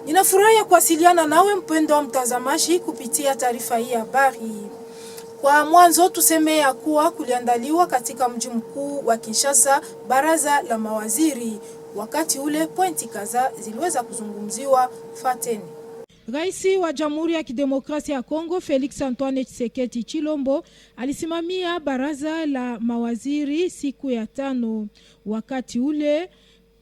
Ninafurahi kuwasiliana nawe mpendo wa mtazamaji kupitia taarifa hii habari. Kwa mwanzo tuseme ya kuwa kuliandaliwa katika mji mkuu wa Kinshasa baraza la mawaziri. Wakati ule pointi kadhaa ziliweza kuzungumziwa. Fateni. Rais wa Jamhuri ya Kidemokrasia ya Kongo Felix Antoine Tshisekedi Chilombo alisimamia baraza la mawaziri siku ya 5. Wakati ule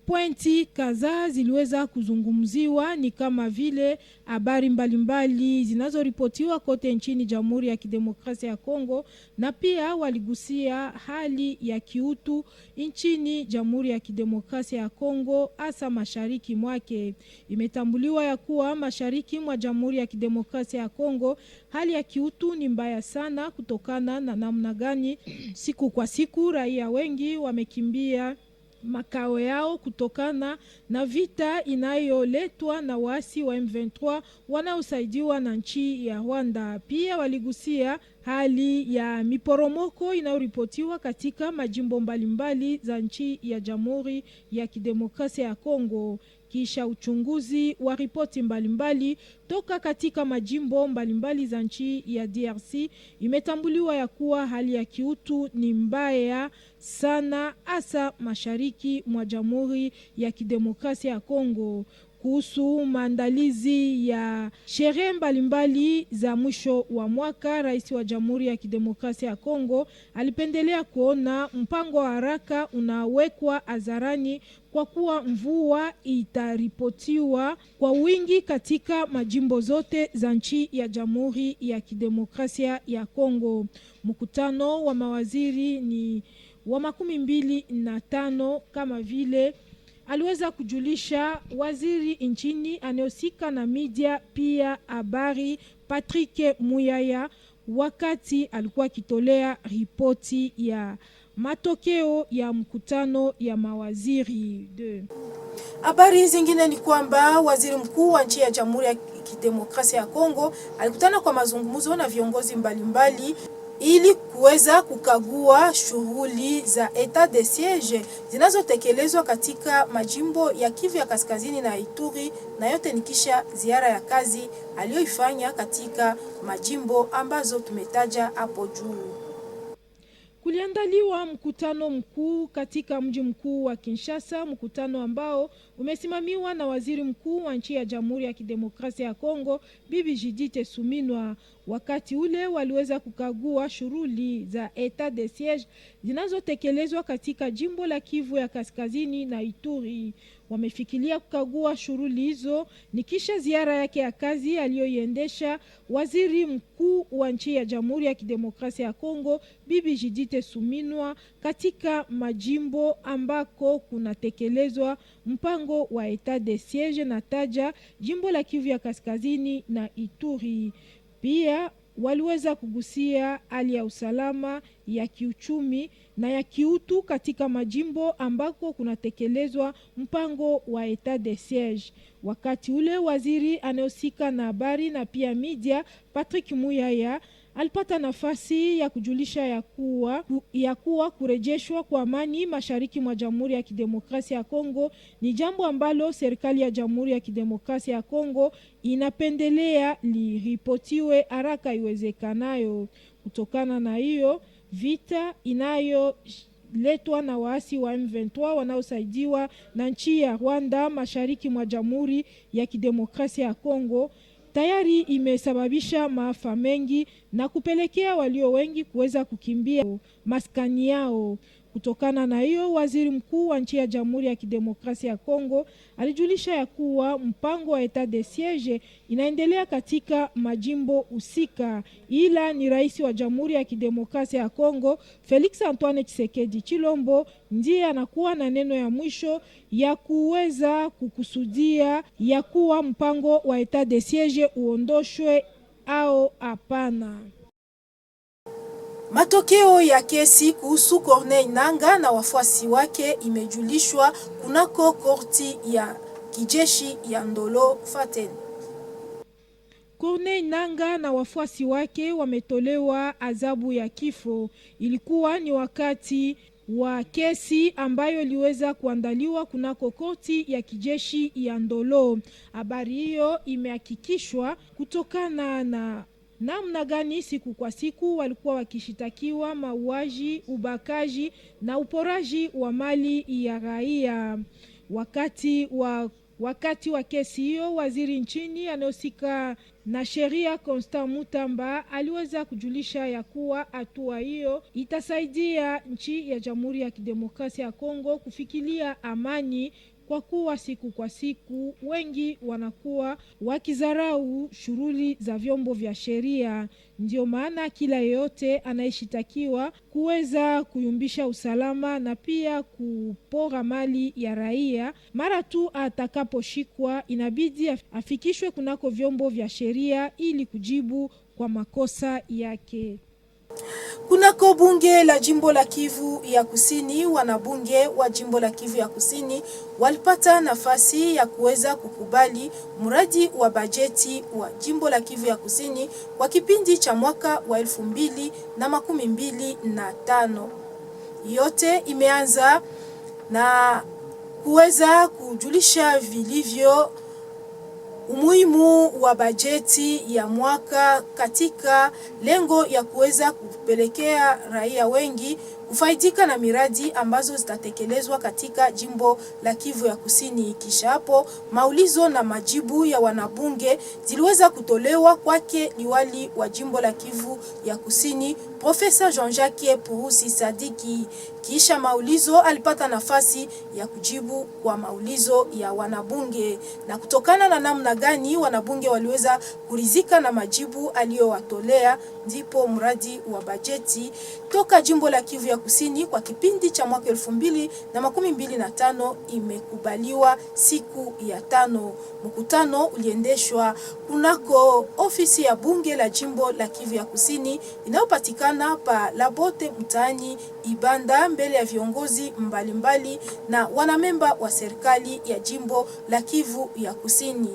pointi kadhaa ziliweza kuzungumziwa ni kama vile habari mbalimbali zinazoripotiwa kote nchini Jamhuri ya Kidemokrasia ya Kongo, na pia waligusia hali ya kiutu nchini Jamhuri ya Kidemokrasia ya Kongo hasa mashariki mwake. Imetambuliwa ya kuwa mashariki mwa Jamhuri ya Kidemokrasia ya Kongo hali ya kiutu ni mbaya sana kutokana na namna gani siku kwa siku raia wengi wamekimbia makao yao kutokana na vita inayoletwa na waasi wa M23 wanaosaidiwa na nchi ya Rwanda. Pia waligusia hali ya miporomoko inayoripotiwa katika majimbo mbalimbali za nchi ya Jamhuri ya Kidemokrasia ya Kongo. Kisha uchunguzi wa ripoti mbalimbali toka katika majimbo mbalimbali za nchi ya DRC, imetambuliwa ya kuwa hali ya kiutu ni mbaya sana hasa mashariki mwa Jamhuri ya Kidemokrasia ya Kongo. Kuhusu maandalizi ya sherehe mbalimbali za mwisho wa mwaka, rais wa Jamhuri ya Kidemokrasia ya Kongo alipendelea kuona mpango wa haraka unawekwa hadharani kwa kuwa mvua itaripotiwa kwa wingi katika majimbo zote za nchi ya Jamhuri ya Kidemokrasia ya Kongo. Mkutano wa mawaziri ni wa 25 kama vile aliweza kujulisha waziri nchini anayehusika na media pia habari Patrick Muyaya wakati alikuwa kitolea ripoti ya matokeo ya mkutano ya mawaziri. Habari zingine ni kwamba waziri mkuu wa nchi ya Jamhuri ya Kidemokrasia ya Kongo alikutana kwa mazungumzo na viongozi mbalimbali ili kuweza kukagua shughuli za etat de siege zinazotekelezwa katika majimbo ya Kivu ya Kaskazini na Ituri, na yote nikisha ziara ya kazi aliyoifanya katika majimbo ambazo tumetaja hapo juu. Kuliandaliwa mkutano mkuu katika mji mkuu wa Kinshasa, mkutano ambao umesimamiwa na waziri mkuu wa nchi ya Jamhuri ya Kidemokrasia ya Kongo Bibi Judith Suminwa. Wakati ule waliweza kukagua shughuli za etat de siege zinazotekelezwa katika jimbo la Kivu ya Kaskazini na Ituri. Wamefikiria kukagua shughuli hizo nikisha ziara yake ya kazi aliyoiendesha waziri mkuu wa nchi ya Jamhuri ya Kidemokrasia ya Kongo Bibi Judith Suminwa katika majimbo ambako kunatekelezwa mpango wa etat de siege, na taja jimbo la Kivu ya Kaskazini na Ituri. Pia waliweza kugusia hali ya usalama ya kiuchumi na ya kiutu katika majimbo ambako kunatekelezwa mpango wa etat de siege. Wakati ule waziri anayehusika na habari na pia media Patrick Muyaya alipata nafasi ya kujulisha ya kuwa kurejeshwa kwa amani mashariki mwa Jamhuri ya Kidemokrasia ya Kongo ni jambo ambalo serikali ya Jamhuri ya Kidemokrasia ya Kongo inapendelea liripotiwe haraka iwezekanayo. Kutokana na hiyo vita inayoletwa na waasi wa M23 wanaosaidiwa na nchi ya Rwanda mashariki mwa Jamhuri ya Kidemokrasia ya Kongo tayari imesababisha maafa mengi na kupelekea walio wengi kuweza kukimbia maskani yao. Kutokana na hiyo, waziri mkuu wa nchi ya Jamhuri ya Kidemokrasia ya Kongo alijulisha ya kuwa mpango wa etat de siege inaendelea katika majimbo husika, ila ni rais wa Jamhuri ya Kidemokrasia ya Kongo Felix Antoine Tshisekedi Chilombo ndiye anakuwa na neno ya mwisho ya kuweza kukusudia ya kuwa mpango wa etat de siege uondoshwe au hapana. Matokeo ya kesi kuhusu Corneille Nangaa na wafuasi wake imejulishwa kunako korti ya kijeshi ya Ndolo Faten. Corneille Nangaa na wafuasi wake wametolewa adhabu ya kifo. Ilikuwa ni wakati wa kesi ambayo iliweza kuandaliwa kunako korti ya kijeshi ya Ndolo. Habari hiyo imehakikishwa kutokana na namna gani siku kwa siku walikuwa wakishitakiwa mauaji, ubakaji na uporaji wa mali ya raia. Wakati wa kesi hiyo, waziri nchini anayehusika na sheria Constant Mutamba aliweza kujulisha ya kuwa hatua hiyo itasaidia nchi ya Jamhuri ya Kidemokrasia ya Kongo kufikilia amani, kwa kuwa siku kwa siku wengi wanakuwa wakizarau shughuli za vyombo vya sheria. Ndio maana kila yeyote anayeshitakiwa kuweza kuyumbisha usalama na pia kupora mali ya raia, mara tu atakaposhikwa inabidi afikishwe kunako vyombo vya sheria ili kujibu kwa makosa yake. Kunako bunge la jimbo la Kivu ya Kusini, wanabunge wa jimbo la Kivu ya Kusini walipata nafasi ya kuweza kukubali mradi wa bajeti wa jimbo la Kivu ya Kusini kwa kipindi cha mwaka wa 2025. Yote imeanza na kuweza kujulisha vilivyo umuhimu wa bajeti ya mwaka katika lengo ya kuweza kupelekea raia wengi kufaidika na miradi ambazo zitatekelezwa katika jimbo la Kivu ya Kusini. Kisha hapo maulizo na majibu ya wanabunge ziliweza kutolewa kwake liwali wa jimbo la Kivu ya Kusini Profesa Jean-Jacques Purusi Sadiki. Kisha maulizo alipata nafasi ya kujibu kwa maulizo ya wanabunge, na kutokana na namna gani wanabunge waliweza kurizika na majibu aliyowatolea, ndipo mradi wa bajeti toka jimbo la Kivu ya Kusini kwa kipindi cha mwaka 2025 imekubaliwa siku ya 5. Mkutano uliendeshwa kunako ofisi ya bunge la jimbo la Kivu ya Kusini inayopatikana pa Labote mtaani Ibanda, mbele ya viongozi mbalimbali na wanamemba wa serikali ya jimbo la Kivu ya Kusini.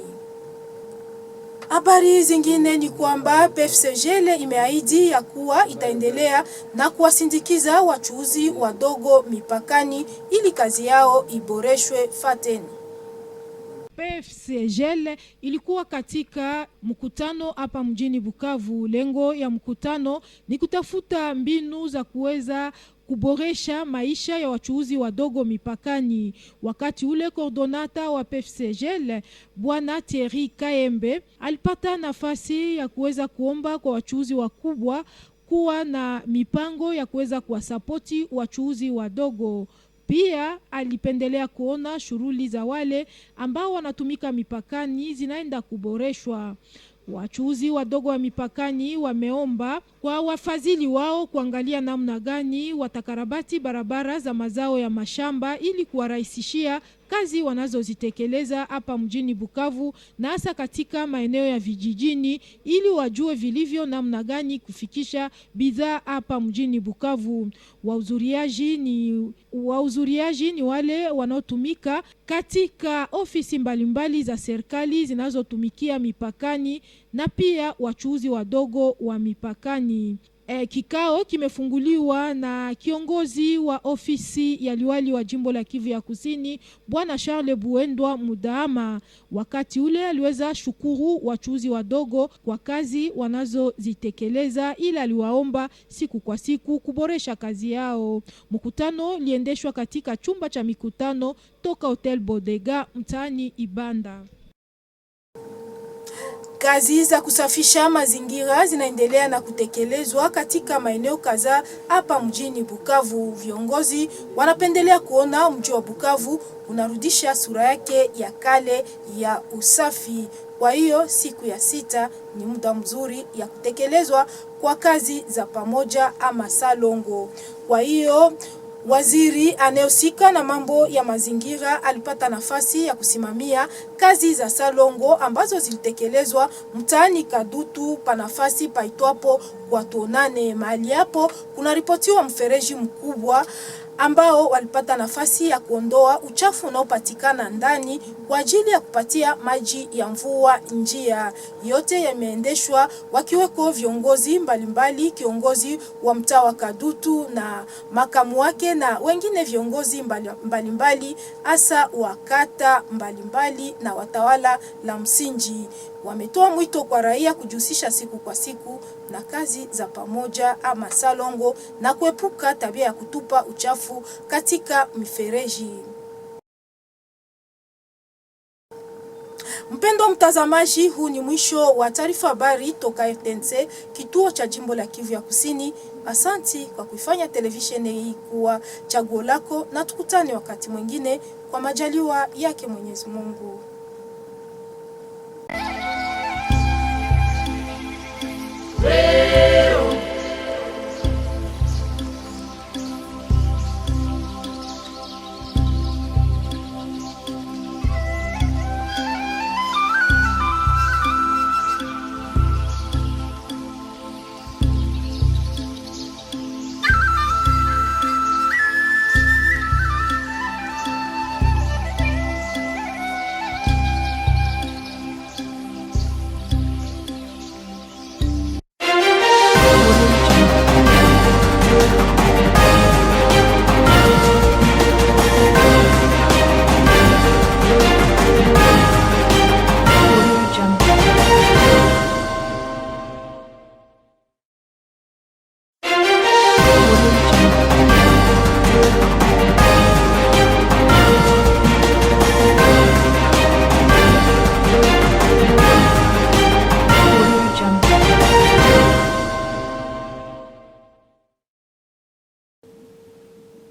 Habari zingine ni kwamba PFCGL imeahidi ya kuwa itaendelea na kuwasindikiza wachuuzi wadogo mipakani ili kazi yao iboreshwe. Faten. PFCGL ilikuwa katika mkutano hapa mjini Bukavu. Lengo ya mkutano ni kutafuta mbinu za kuweza kuboresha maisha ya wachuuzi wadogo mipakani. Wakati ule coordonata wa PFCGL Bwana Thierry Kaembe alipata nafasi ya kuweza kuomba kwa wachuuzi wakubwa kuwa na mipango ya kuweza kuwasapoti wachuuzi wadogo. Pia alipendelea kuona shughuli za wale ambao wanatumika mipakani zinaenda kuboreshwa. Wachuuzi wadogo wa mipakani wameomba kwa wafadhili wao kuangalia namna gani watakarabati barabara za mazao ya mashamba ili kuwarahisishia kazi wanazozitekeleza hapa mjini Bukavu na hasa katika maeneo ya vijijini, ili wajue vilivyo namna gani kufikisha bidhaa hapa mjini Bukavu. Wauzuriaji ni wale wanaotumika katika ofisi mbalimbali za serikali zinazotumikia mipakani na pia wachuuzi wadogo wa mipakani. Kikao kimefunguliwa na kiongozi wa ofisi ya liwali wa jimbo la Kivu ya Kusini Bwana Charles Buendwa Mudaama. Wakati ule aliweza shukuru wachuuzi wadogo kwa kazi wanazozitekeleza, ila aliwaomba siku kwa siku kuboresha kazi yao. Mkutano liendeshwa katika chumba cha mikutano toka Hotel Bodega mtaani Ibanda. Kazi za kusafisha mazingira zinaendelea na kutekelezwa katika maeneo kadhaa hapa mjini Bukavu. Viongozi wanapendelea kuona mji wa Bukavu unarudisha sura yake ya kale ya usafi. Kwa hiyo siku ya 6 ni muda mzuri ya kutekelezwa kwa kazi za pamoja ama salongo. Kwa hiyo waziri anayehusika na mambo ya mazingira alipata nafasi ya kusimamia kazi za salongo ambazo zilitekelezwa mtaani Kadutu pa nafasi paitwapo wa Tonane. Mahali hapo kunaripotiwa mfereji mkubwa ambao walipata nafasi ya kuondoa uchafu unaopatikana ndani kwa ajili ya kupatia maji ya mvua njia. Yote yameendeshwa wakiweko viongozi mbalimbali, kiongozi wa mtaa wa Kadutu na makamu wake na wengine viongozi mbalimbali hasa wa kata mbalimbali na watawala la msingi. Wametoa mwito kwa raia kujihusisha siku kwa siku na kazi za pamoja ama salongo na kuepuka tabia ya kutupa uchafu katika mifereji. Mpendo mtazamaji, huu ni mwisho wa taarifa habari toka RTNC, kituo cha jimbo la Kivu ya Kusini. Asanti kwa kuifanya televisheni hii kuwa chaguo lako, na tukutane wakati mwingine kwa majaliwa yake Mwenyezi Mungu.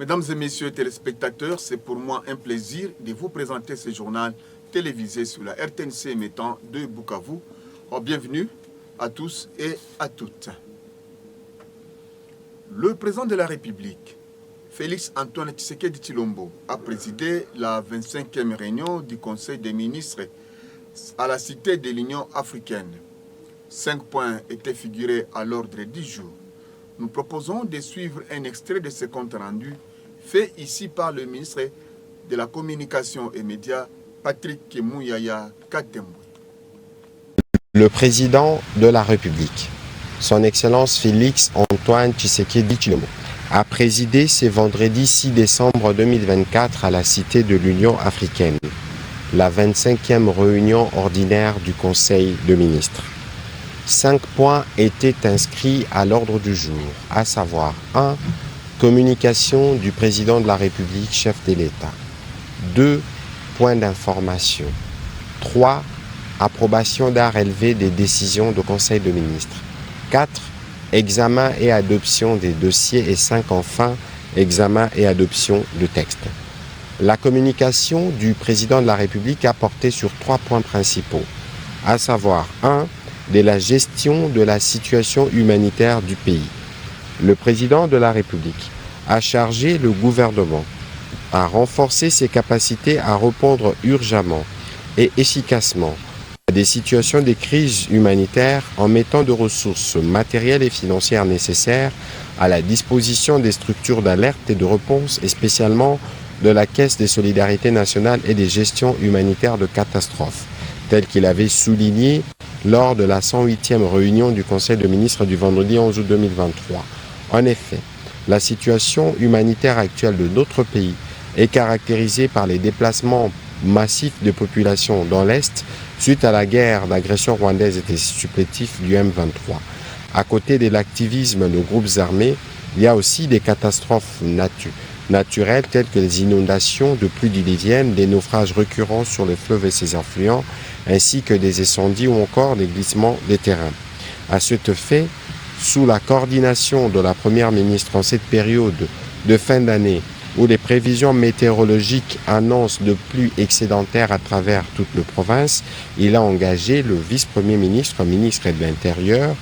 Mesdames et messieurs téléspectateurs, c'est pour moi un plaisir de vous présenter ce journal télévisé sur la RTNC émettant de Bukavu. Bienvenue à tous et à toutes. Le président de la République, Félix Antoine Tshisekedi Tshilombo, a présidé la 25e réunion du Conseil des ministres à la Cité de l'Union africaine. 5 points étaient figurés à l'ordre du jour. Nous proposons de suivre un extrait de ce compte rendu fait ici par le ministre de la Communication et Médias, Patrick Mouyaya Katembwe. Le président de la République, son Excellence Félix Antoine Tshisekedi Tshilombo, a présidé ce vendredi 6 décembre 2024 à la Cité de l'Union africaine, la 25e réunion ordinaire du Conseil de ministres. 5 points étaient inscrits à l'ordre du jour, à savoir 1. Communication du président de la République, chef de l'État. 2. Points d'information. 3. Approbation d'un relevé des décisions du Conseil de ministres. 4. Examen et adoption des dossiers. Et 5. Enfin, examen et adoption de textes. La communication du président de la République a porté sur 3 points principaux, à savoir 1. De la gestion de la situation humanitaire du pays. Le président de la République a chargé le gouvernement à renforcer ses capacités à répondre urgemment et efficacement à des situations de crise humanitaire en mettant des ressources matérielles et financières nécessaires à la disposition des structures d'alerte et de réponse, et spécialement de la Caisse des solidarités nationales et des gestions humanitaires de catastrophes, tel qu'il avait souligné lors de la 108e réunion du Conseil de ministres du vendredi 11 août 2023. En effet, la situation humanitaire actuelle de notre pays est caractérisée par les déplacements massifs de populations dans l'Est suite à la guerre d'agression rwandaise et des supplétifs du M23. À côté de l'activisme de groupes armés, il y a aussi des catastrophes naturelles telles que les inondations de pluies diluviennes, des naufrages récurrents sur les fleuves et ses affluents, ainsi que des incendies ou encore des glissements des terrains. À ce fait, sous la coordination de la Première ministre en cette période de fin d'année où les prévisions météorologiques annoncent de pluies excédentaires à travers toute la province, il a engagé le vice-premier ministre, ministre de l'Intérieur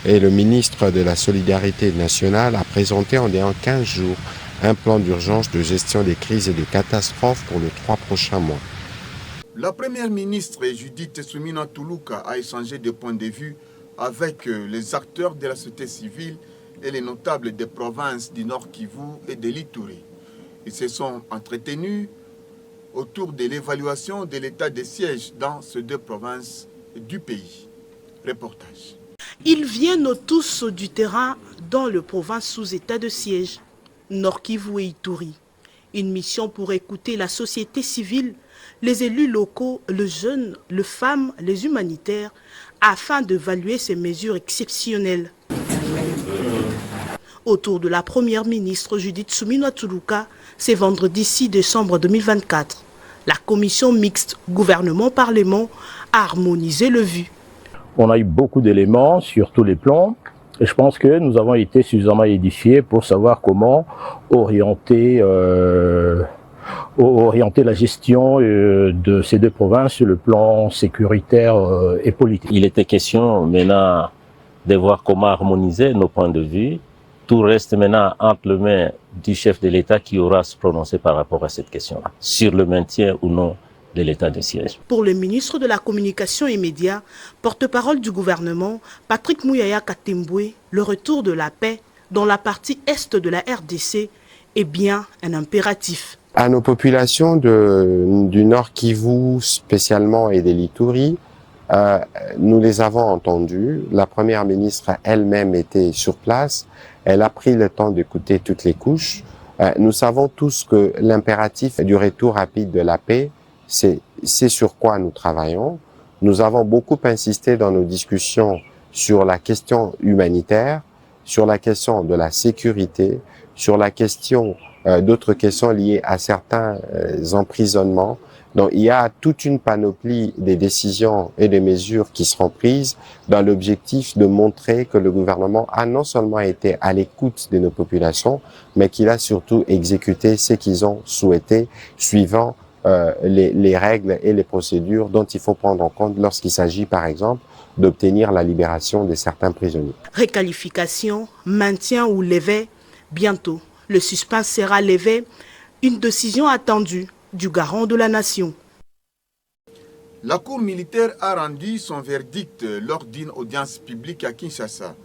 et le ministre de la Solidarité nationale à présenter en 15 jours un plan d'urgence de gestion des crises et des catastrophes pour les 3 prochains mois. La première ministre Judith Suminwa Tuluka a échangé des points de vue avec les acteurs de la société civile et les notables des provinces du Nord Kivu et de l'Ituri. Ils se sont entretenus autour de l'évaluation de l'état de siège dans ces deux provinces du pays. Reportage. Ils viennent tous du terrain dans le province sous état de siège, Nord Kivu et Ituri. Une mission pour écouter la société civile, les élus locaux, les jeunes, les femmes, les humanitaires, afin d'évaluer ces mesures exceptionnelles. Autour de la première ministre Judith Suminwa Tuluka, c'est vendredi 6 décembre 2024. La commission mixte gouvernement-parlement a harmonisé le vu. On a eu beaucoup d'éléments sur tous les plans et je pense que nous avons été suffisamment édifiés pour savoir comment orienter la gestion de ces deux provinces sur le plan sécuritaire et politique. Il était question maintenant de voir comment harmoniser nos points de vue. Tout reste maintenant entre les mains du chef de l'État qui aura à se prononcer par rapport à cette question-là, sur le maintien ou non de l'état de siège. Pour le ministre de la Communication et Médias, porte-parole du gouvernement, Patrick Mouyaya Katemboué, le retour de la paix dans la partie est de la RDC est bien un impératif. À nos populations du Nord Kivu spécialement et de l'Ituri, nous les avons entendus. La première ministre elle-même était sur place. Elle a pris le temps d'écouter toutes les couches. Nous savons tous que l'impératif du retour rapide de la paix, c'est sur quoi nous travaillons. Nous avons beaucoup insisté dans nos discussions sur la question humanitaire, sur la question de la sécurité, sur la question d'autres questions liées à certains emprisonnements. Donc, il y a toute une panoplie des décisions et des mesures qui seront prises dans l'objectif de montrer que le gouvernement a non seulement été à l'écoute de nos populations, mais qu'il a surtout exécuté ce qu'ils ont souhaité, suivant les règles et les procédures dont il faut prendre en compte lorsqu'il s'agit, par exemple, d'obtenir la libération de certains prisonniers. Réqualification, maintien ou levé, bientôt, le suspense sera levé, une décision attendue du garant de la nation. La Cour militaire a rendu son verdict lors d'une audience publique à Kinshasa.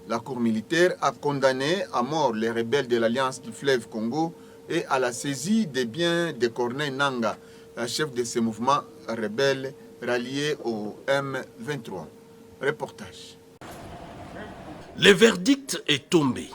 La Cour militaire a condamné à mort les rebelles de l'Alliance du fleuve Congo et à la saisie des biens de Corneille Nangaa, un chef de ce mouvement rebelle rallié au M23. Reportage. Le verdict est tombé.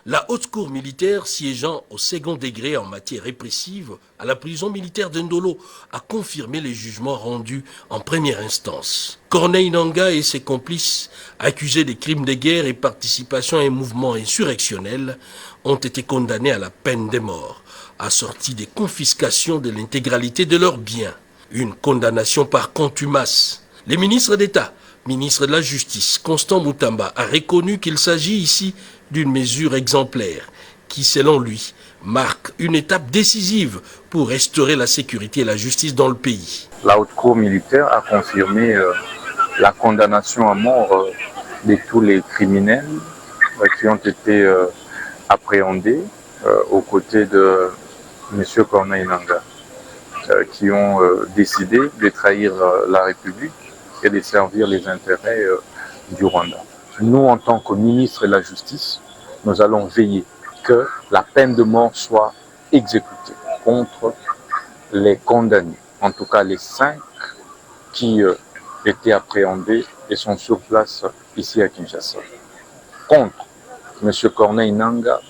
La haute cour militaire siégeant au second degré en matière répressive à la prison militaire d'Ndolo a confirmé les jugements rendus en première instance. Corneille Nangaa et ses complices, accusés de crimes de guerre et participation à un mouvement insurrectionnel, ont été condamnés à la peine de mort, assortie des confiscations de l'intégralité de leurs biens. Une condamnation par contumace. Les ministres d'État, ministre de la Justice, Constant Mutamba, a reconnu qu'il s'agit ici d'une mesure exemplaire qui, selon lui, marque une étape décisive pour restaurer la sécurité et la justice dans le pays. La haute cour militaire a confirmé la condamnation à mort de tous les criminels qui ont été appréhendés aux côtés de M. Corneille Nangaa, qui ont décidé de trahir la République et de servir les intérêts du Rwanda. Nous, en tant que ministre de la Justice, nous allons veiller que la peine de mort soit exécutée contre les condamnés, en tout cas les 5 qui étaient appréhendés et sont sur place ici à Kinshasa, contre M. Corneille Nangaa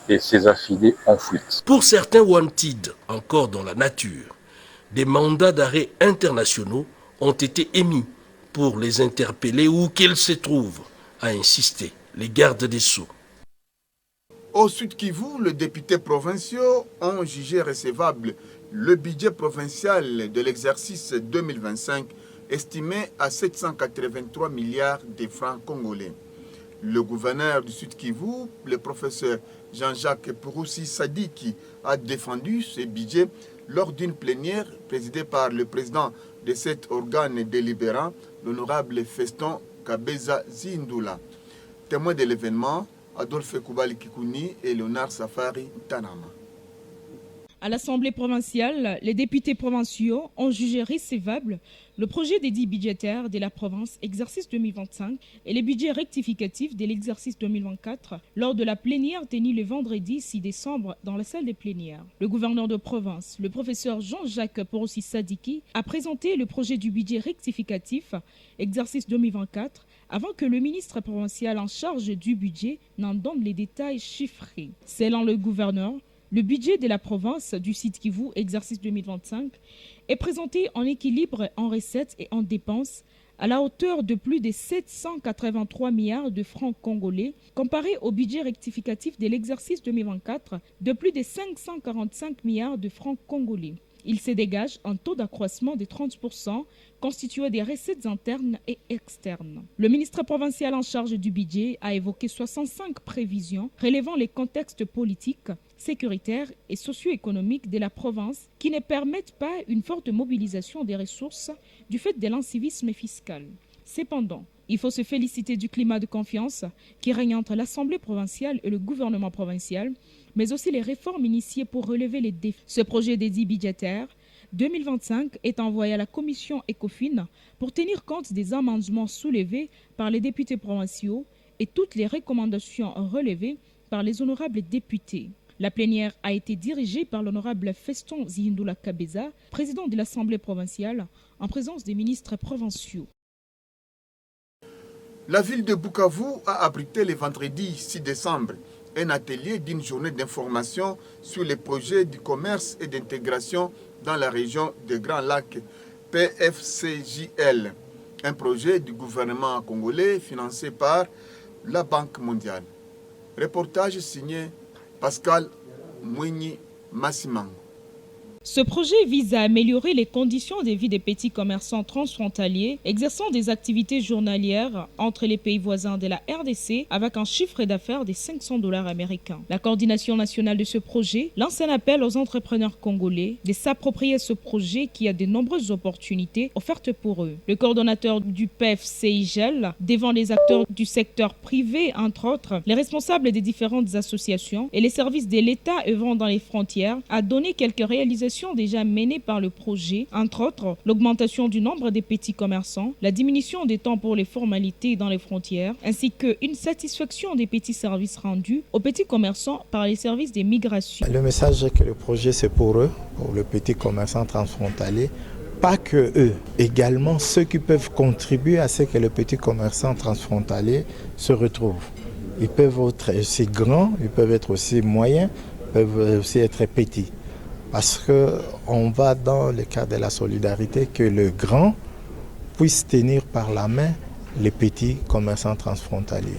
et ses affidés en fuite. Pour certains wanted, encore dans la nature, des mandats d'arrêt internationaux ont été émis pour les interpeller où qu'ils se trouvent, a insisté les gardes des Sceaux. Au Sud Kivu, les députés provinciaux ont jugé recevable le budget provincial de l'exercice 2025 estimé à 783 milliards de francs congolais. Le gouverneur du Sud Kivu, le professeur Jean-Jacques Pouroussi Sadiki, a défendu ce budget lors d'une plénière présidée par le président de cet organe délibérant, l'honorable Feston Kabeza Zindula. Témoin de l'événement, Adolphe Koubali Kikouni et Léonard Safari Tanama. À l'Assemblée provinciale, les députés provinciaux ont jugé recevable le projet des dits budgétaires de la province exercice 2025 et les budgets rectificatifs de l'exercice 2024 lors de la plénière tenue le vendredi 6 décembre dans la salle des plénières. Le gouverneur de province, le professeur Jean-Jacques Porossi Sadiki, a présenté le projet du budget rectificatif exercice 2024 avant que le ministre provincial en charge du budget n'en donne les détails chiffrés. Selon le gouverneur, le budget de la province du Sud Kivu, exercice 2025, est présenté en équilibre en recettes et en dépenses à la hauteur de plus de 783 milliards de francs congolais, comparé au budget rectificatif de l'exercice 2024 de plus de 545 milliards de francs congolais. Il se dégage un taux d'accroissement de 30%, constitué des recettes internes et externes. Le ministre provincial en charge du budget a évoqué 65 prévisions relevant les contextes politiques, sécuritaires et socio-économiques de la province qui ne permettent pas une forte mobilisation des ressources du fait de l'incivisme fiscal. Cependant, il faut se féliciter du climat de confiance qui règne entre l'Assemblée provinciale et le gouvernement provincial, mais aussi les réformes initiées pour relever les défis. Ce projet des dits budgétaires 2025 est envoyé à la commission ECOFIN pour tenir compte des amendements soulevés par les députés provinciaux et toutes les recommandations relevées par les honorables députés. La plénière a été dirigée par l'honorable Feston Zihindula Kabeza, président de l'Assemblée provinciale, en présence des ministres provinciaux. La ville de Bukavu a abrité le vendredi 6 décembre un atelier d'une journée d'information sur les projets du commerce et d'intégration dans la région des Grands Lacs, PFCJL, un projet du gouvernement congolais financé par la Banque mondiale. Reportage signé Pascal Mouigny Massimango. Ce projet vise à améliorer les conditions de vie des petits commerçants transfrontaliers exerçant des activités journalières entre les pays voisins de la RDC avec un chiffre d'affaires de $500 américains. La coordination nationale de ce projet lance un appel aux entrepreneurs congolais de s'approprier ce projet qui a de nombreuses opportunités offertes pour eux. Le coordonnateur du PFCIGEL, devant les acteurs du secteur privé, entre autres, les responsables des différentes associations et les services de l'État œuvrant dans les frontières, a donné quelques réalisations déjà menées par le projet, entre autres l'augmentation du nombre des petits commerçants, la diminution des temps pour les formalités dans les frontières, ainsi qu'une satisfaction des petits services rendus aux petits commerçants par les services des migrations. Le message est que le projet c'est pour eux, pour le petit commerçant transfrontalier, pas que eux, également ceux qui peuvent contribuer à ce que le petit commerçant transfrontalier se retrouve. Ils peuvent être aussi grands, ils peuvent être aussi moyens, ils peuvent aussi être petits. Parce qu'on va dans le cadre de la solidarité que le grand puisse tenir par la main les petits commerçants transfrontaliers.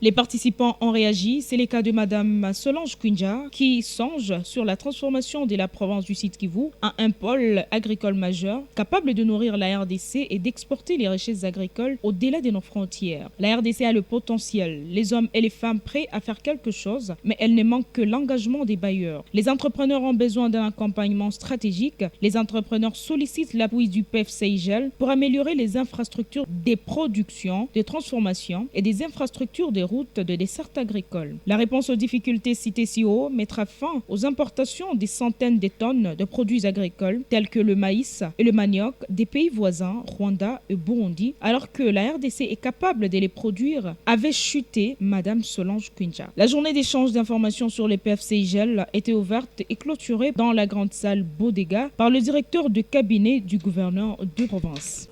Les participants ont réagi, c'est le cas de Madame Solange Kwinja qui songe sur la transformation de la province du Sud Kivu en un pôle agricole majeur capable de nourrir la RDC et d'exporter les richesses agricoles au-delà de nos frontières. La RDC a le potentiel, les hommes et les femmes prêts à faire quelque chose, mais elle ne manque que l'engagement des bailleurs. Les entrepreneurs ont besoin d'un accompagnement stratégique. Les entrepreneurs sollicitent l'appui du PFCIGEL pour améliorer les infrastructures des productions, des transformations et des infrastructures des routes de dessertes agricoles. La réponse aux difficultés citées ci haut mettra fin aux importations de centaines de tonnes de produits agricoles tels que le maïs et le manioc des pays voisins, Rwanda et Burundi, alors que la RDC est capable de les produire, avait chuté Madame Solange Kwinja. La journée d'échange d'informations sur les PFCIGEL était ouverte et clôturée dans la grande salle Bodega par le directeur de cabinet du gouverneur de province.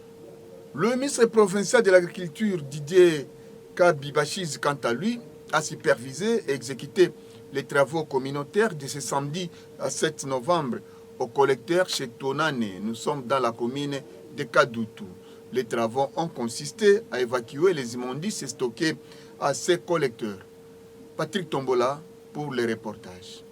Le ministre provincial de l'Agriculture, Didier Kabibachiz, quant à lui, a supervisé et exécuté les travaux communautaires de ce samedi 7 novembre au collecteur chez Tonane. Nous sommes dans la commune de Kadoutou. Les travaux ont consisté à évacuer les immondices stockés à ces collecteurs. Patrick Tombola pour le reportage.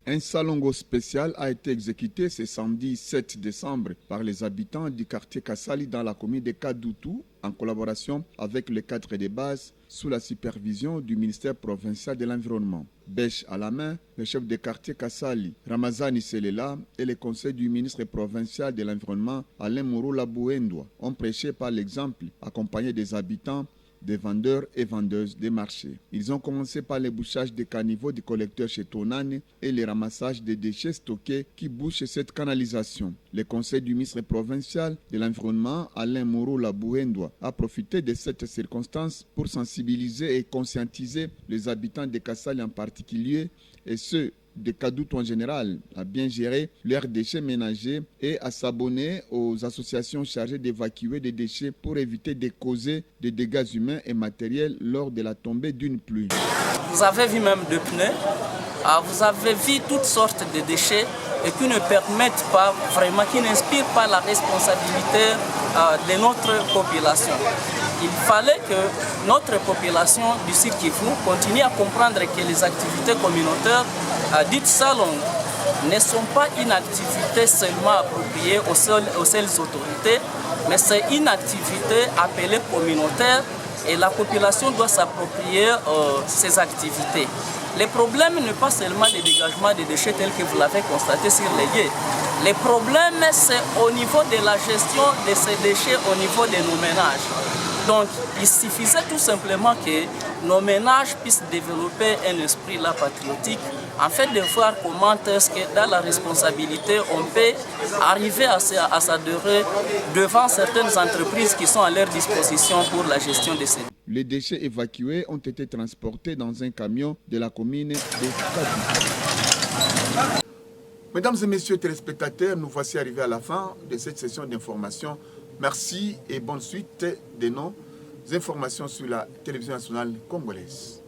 Un salongo spécial a été exécuté ce samedi 7 décembre par les habitants du quartier Kassali dans la commune de Kadoutou en collaboration avec le cadre de base sous la supervision du ministère provincial de l'Environnement. Bêche à la main, le chef de quartier Kassali, Ramazani Selela, et le conseil du ministre provincial de l'Environnement, Alain Mourou Labouendoua, ont prêché par l'exemple, accompagnés des habitants des vendeurs et vendeuses des marchés. Ils ont commencé par le bouchage des caniveaux du collecteur chez Tonane et le ramassage des déchets stockés qui bouchent cette canalisation. Le conseil du ministre provincial de l'Environnement, Alain Moreau Labouendoua, a profité de cette circonstance pour sensibiliser et conscientiser les habitants de Kassali en particulier et ceux de Kadout en général à bien gérer leurs déchets ménagers et à s'abonner aux associations chargées d'évacuer des déchets pour éviter de causer des dégâts humains et matériels lors de la tombée d'une pluie. Vous avez vu même des pneus, vous avez vu toutes sortes de déchets et qui ne permettent pas vraiment, qui n'inspirent pas la responsabilité de notre population. Il fallait que notre population du Sud Kivu continue à comprendre que les activités communautaires dites salons ne sont pas une activité seulement appropriée aux seules autorités, mais c'est une activité appelée communautaire et la population doit s'approprier ces activités. Le problème n'est pas seulement le dégagement des déchets tels que vous l'avez constaté sur les lieux. Le problème, c'est au niveau de la gestion de ces déchets au niveau de nos ménages. Donc, il suffisait tout simplement que nos ménages puissent développer un esprit là patriotique, en fait de voir comment est-ce que dans la responsabilité, on peut arriver à s'adhérer devant certaines entreprises qui sont à leur disposition pour la gestion de ces déchets. Les déchets évacués ont été transportés dans un camion de la commune de Kadout. Mesdames et messieurs téléspectateurs, nous voici arrivés à la fin de cette session d'information. Merci et bonne suite de nos informations sur la télévision nationale congolaise.